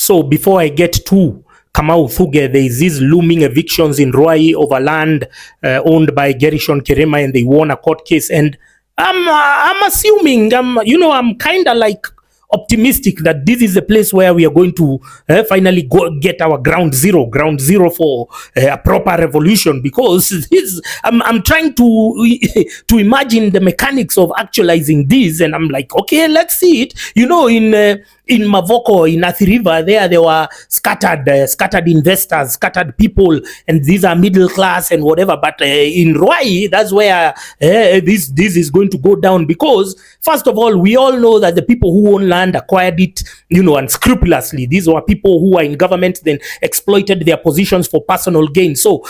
So before I get to KAMAU THUGGE, there is these looming evictions in Ruai over land owned by Gerishon Kerema, and they won a court case. And I'm assuming, I'm kind of like optimistic that this is the place where we are going to finally get our ground zero for a proper revolution, because I'm trying to imagine the mechanics of actualizing this, and I'm like, okay, let's see it. In Mavoko, in Athi River, there were scattered investors, scattered people, and these are middle class and whatever. But in Ruai, that's where this is going to go down, because first of all, we all know that the people who own land acquired it, unscrupulously. These were people who are in government, then exploited their positions for personal gain. So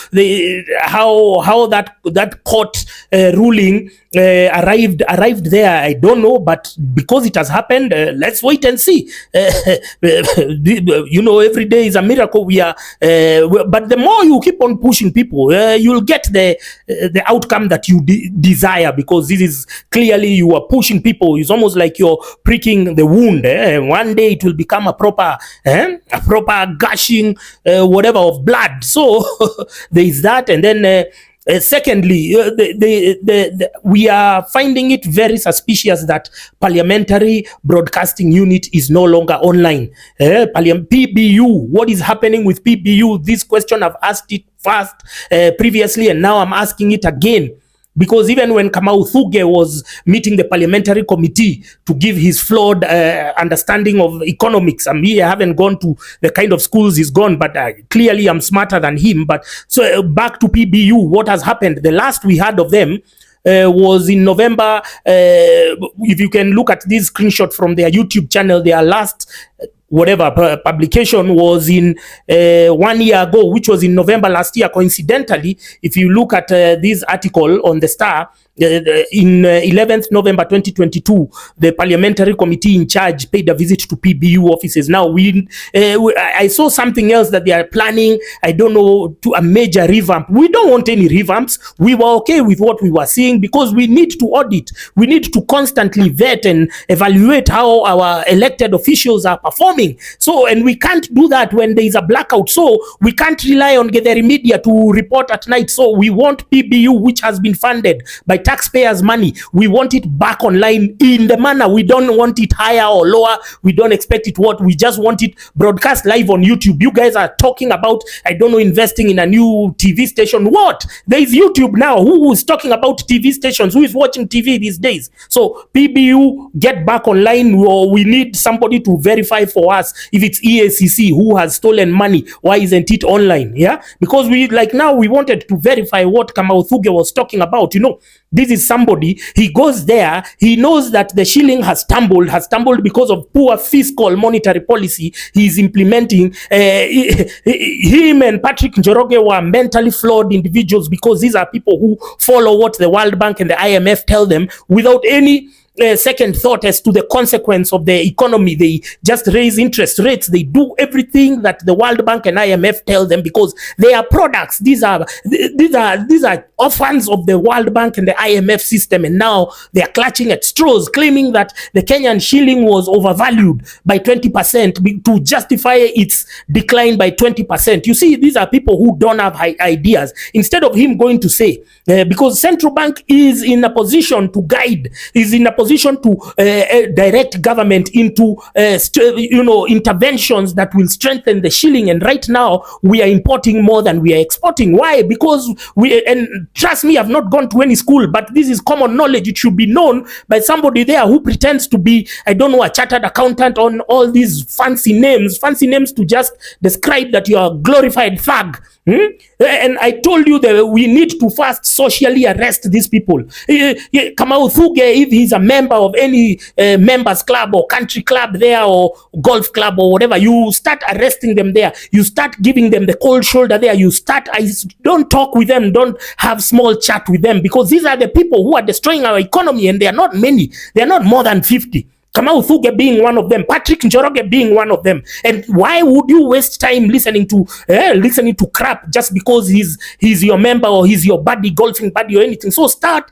how that court ruling arrived there, I don't know, but because it has happened, let's wait and see. Every day is a miracle. But the more you keep on pushing people, you'll get the outcome that you desire, because this is clearly you are pushing people. It's almost like you're pricking the wound. One day it will become a proper gushing whatever of blood. So there is that, and then. Secondly, we are finding it very suspicious that Parliamentary Broadcasting Unit is no longer online. PBU, what is happening with PBU? This question I've asked it first previously, and now I'm asking it again. Because even when KAMAU THUGGE was meeting the parliamentary committee to give his flawed understanding of economics, I haven't gone to the kind of schools he's gone, but clearly I'm smarter than him. But so back to PBU, what has happened? The last we heard of them was in November. If you can look at this screenshot from their YouTube channel, their last publication was in 1 year ago, which was in November last year. Coincidentally, if you look at this article on the Star, in 11th November 2022, the parliamentary committee in charge paid a visit to PBU offices. Now, I saw something else that they are planning, I don't know, to a major revamp. We don't want any revamps. We were okay with what we were seeing, because we need to audit. We need to constantly vet and evaluate how our elected officials are performing. So, and we can't do that when there is a blackout. So we can't rely on Gathering Media to report at night. So we want PBU, which has been funded by taxpayers' money. We want it back online in the manner. We don't want it higher or lower. We don't expect it what. We just want it broadcast live on YouTube. You guys are talking about, I don't know, investing in a new TV station. What? There is YouTube now. Who is talking about TV stations? Who is watching TV these days? So PBU, get back online, or we need somebody to verify for us if it's EACC who has stolen money. Why isn't it online? Yeah, because we wanted to verify what KAMAU THUGGE was talking about. This is somebody, he goes there, he knows that the shilling has tumbled because of poor fiscal monetary policy he is implementing. Him and Patrick Njoroge were mentally flawed individuals, because these are people who follow what the World Bank and the IMF tell them without any second thought as to the consequence of the economy. They just raise interest rates. They do everything that the World Bank and IMF tell them, because they are products. These are orphans of the World Bank and the IMF system, and now they are clutching at straws, claiming that the Kenyan shilling was overvalued by 20% to justify its decline by 20%. You see, these are people who don't have ideas. Instead of him going to say, because central bank is in a position to guide, is in a position to direct government into interventions that will strengthen the shilling, and right now we are importing more than we are exporting. Why? Because and trust me, I've not gone to any school, but this is common knowledge. It should be known by somebody there who pretends to be, I don't know, a chartered accountant on all these fancy names to just describe that you are a glorified thug. And I told you that we need to first socially arrest these people. KAMAU THUGGE, if he's a member of any members club or country club there, or golf club or whatever, you start arresting them there. You start giving them the cold shoulder there. Don't talk with them. Don't have small chat with them, because these are the people who are destroying our economy, and they are not many. They are not more than 50. KAMAU THUGGE being one of them, Patrick Njoroge being one of them. And why would you waste time listening to crap just because he's your member or he's your buddy, golfing buddy or anything? So start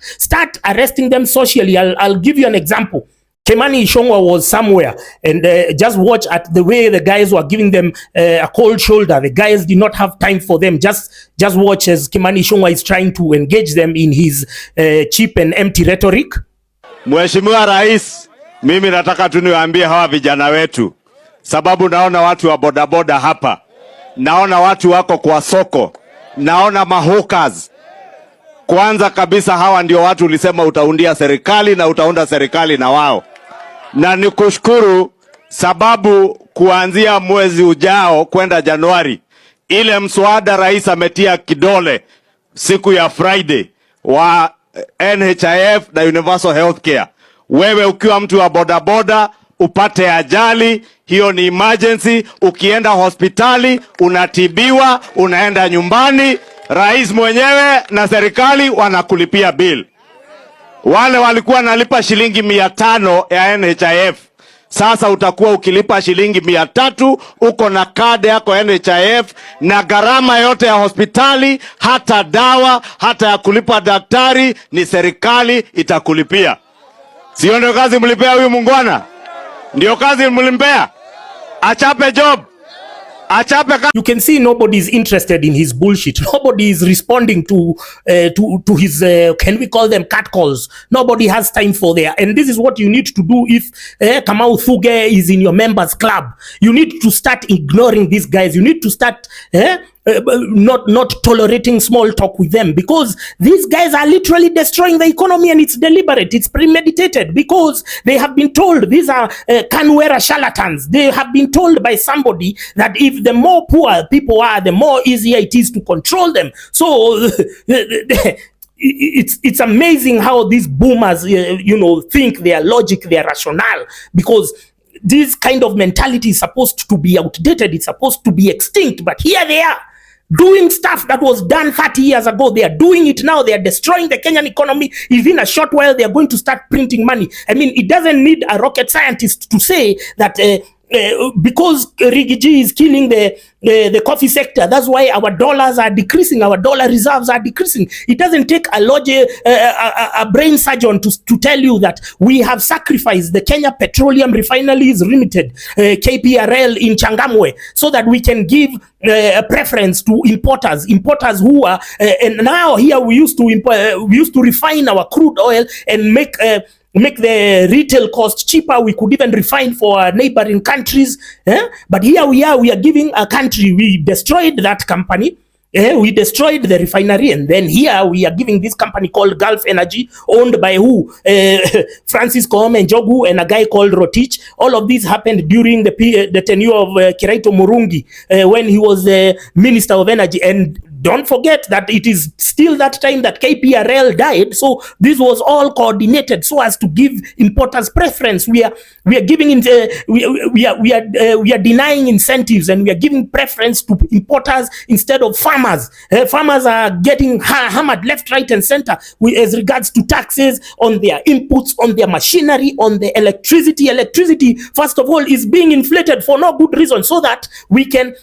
arresting them socially. I'll give you an example. Kimani Ichung'wah was somewhere, and just watch at the way the guys were giving them a cold shoulder. The guys did not have time for them. Just watch as Kimani Ichung'wah is trying to engage them in his cheap and empty rhetoric. Mheshimiwa Rais, mimi nataka tu niwaambie hawa vijana wetu, sababu naona watu wa bodaboda hapa, naona watu wako kwa soko, naona mahawkers. Kwanza kabisa hawa ndio watu ulisema utaundia serikali na utaunda serikali na wao. Na nikushukuru sababu kuanzia mwezi ujao kwenda Januari, ile mswada rais ametia kidole siku ya Friday wa NHIF na Universal Healthcare. Wewe ukiwa mtu wa bodaboda upate ajali, hiyo ni emergency, ukienda hospitali unatibiwa, unaenda nyumbani, rais mwenyewe na serikali wanakulipia bill. Wale walikuwa nalipa shilingi 500 ya NHIF, sasa utakuwa ukilipa shilingi 300, uko na kadi yako NHIF, na gharama yote ya hospitali, hata dawa, hata ya kulipa daktari ni serikali itakulipia. Sio ndio kazi mlipea huyu mungwana? Ndio kazi mlimpea? Achape job. You can see nobody is interested in his bullshit. Nobody is responding to his can we call them catcalls. Nobody has time for that. And this is what you need to do if KAMAU THUGGE is in your members club. You need to start ignoring these guys. You need to start not tolerating small talk with them, because these guys are literally destroying the economy, and it's deliberate, it's premeditated, because they have been told, these are KANU charlatans. They have been told by somebody that if the more poor people are, the more easier it is to control them. So it's amazing how these boomers think they are logic, they are rational, because this kind of mentality is supposed to be outdated, it's supposed to be extinct, but here they are doing stuff that was done 30 years ago. They are doing it now. They are destroying the Kenyan economy. Within a short while, they are going to start printing money. I mean, it doesn't need a rocket scientist to say that because Rigiji is killing the coffee sector, that's why our dollars are decreasing, our dollar reserves are decreasing. It doesn't take a brain surgeon to tell you that we have sacrificed the Kenya Petroleum Refineries Limited, KPRL in Changamwe, so that we can give a preference to importers who are and now here we used to refine our crude oil and make the retail cost cheaper. We could even refine for our neighboring countries, but here we are giving a country, we destroyed that company, we destroyed the refinery, and then here we are giving this company called Gulf Energy, owned by who? Francis Koome Njogu and a guy called Rotich. All of this happened during the tenure of Kiraito Murungi, when he was the Minister of Energy. And don't forget that it is still that time that KPRL died. So this was all coordinated so as to give importers preference. We are giving we are denying incentives, and we are giving preference to importers instead of farmers. Farmers are getting hammered left, right, and center as regards to taxes on their inputs, on their machinery, on the electricity. Electricity, first of all, is being inflated for no good reason, so that we can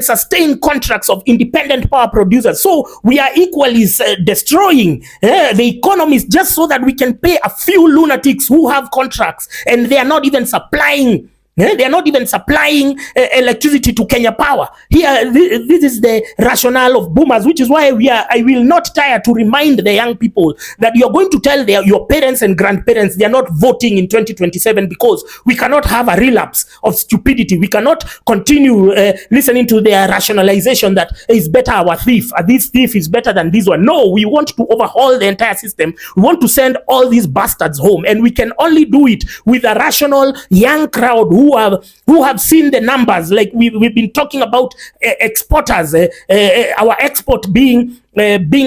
sustain contracts of independent power producers. So we are equally destroying the economies just so that we can pay a few lunatics who have contracts, and they are not even supplying. They are not even supplying electricity to Kenya Power. Here, this is the rationale of boomers, which is why I will not tire to remind the young people that you're going to tell your parents and grandparents they are not voting in 2027, because we cannot have a relapse of stupidity. We cannot continue listening to their rationalization that it's better our thief. This thief is better than this one. No, we want to overhaul the entire system. We want to send all these bastards home, and we can only do it with a rational young crowd who have seen the numbers. Like we've been talking about exporters, our export being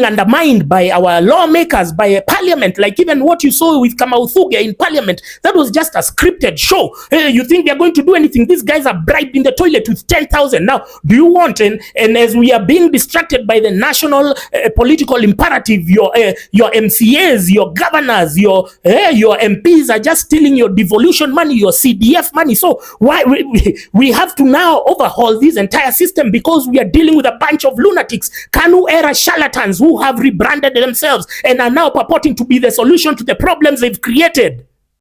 undermined by our lawmakers, by parliament. Like even what you saw with KAMAU THUGGE in parliament, that was just a scripted show. You think they're going to do anything? These guys are bribed in the toilet with 10,000. Now, do you want, and as we are being distracted by the national political imperative, your MCAs, your governors, your MPs are just stealing your devolution money, your CDF money. So why we have to now overhaul this entire system, because we are dealing with a bunch of lunatics, KANU era charlatans who have rebranded themselves and are now purporting to be the solution to the problems they've created.